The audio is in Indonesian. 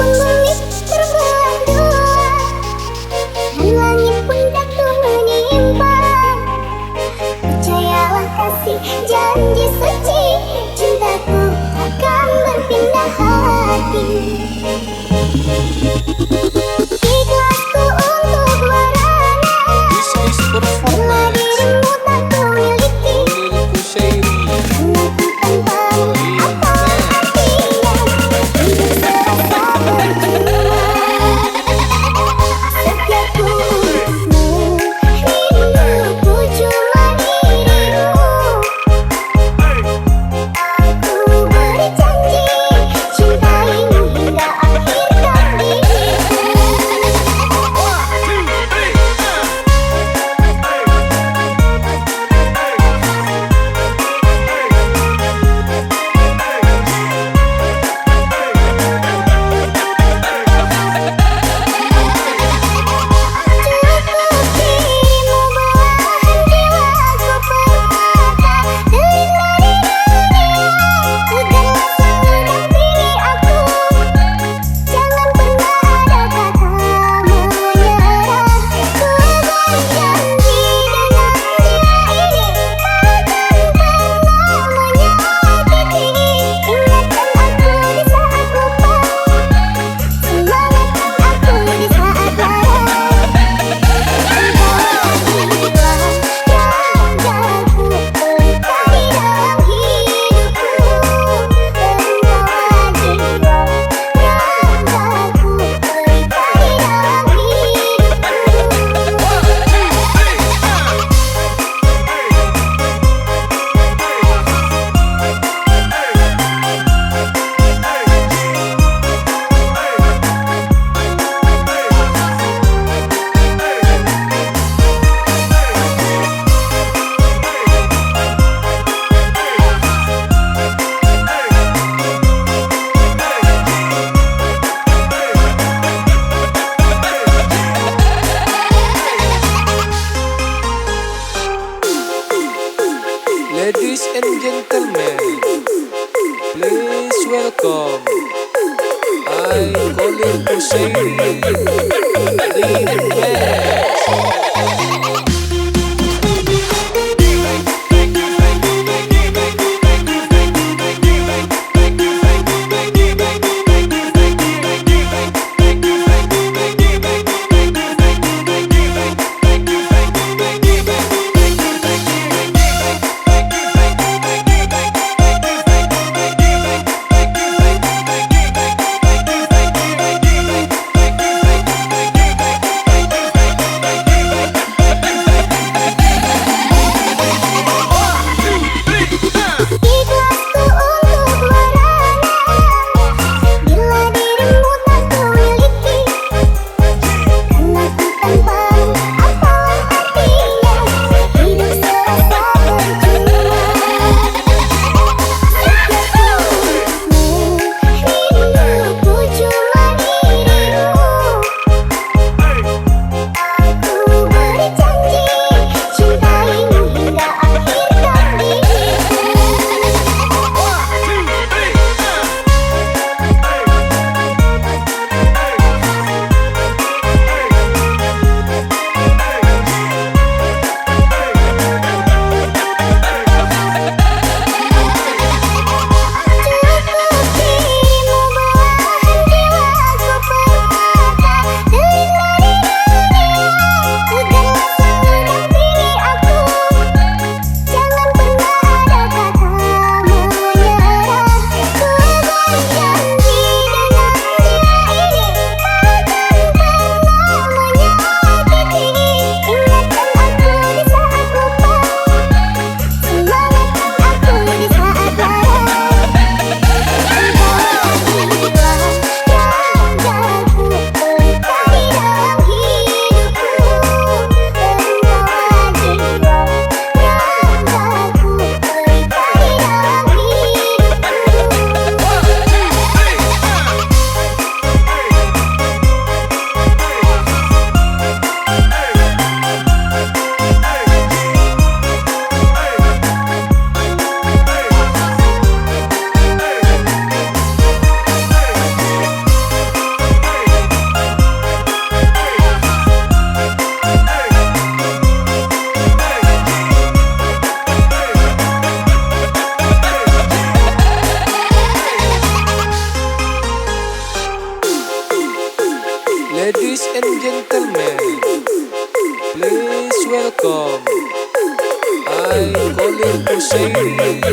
Meskipun bumi terbelah dua dan langit pun jatuh menimpa, percayalah kasih, janji suci, cintaku akan berpindah hati. Ikhlasku untuk merana, bila dirimu tak kumiliki, tanpamu, apalah artinya, hidup serasa percuma. Setiapku rinduku cuma dirimu. Aku berjanji cintaimu hingga akhir takdirku. Cukup dirimu belahan jiwaku permata, dari dunia bukanlah selalu dampingi aku. Jangan pernah ada kata menyerah. Ku berjanji dengan dia ini takkan pernah menyakiti. Ingatkan aku di saat lupa, semangatkan aku di saat lara. Ladies and gentlemen, please welcome I calling Hussein and gentlemen, please welcome I call it versi remix.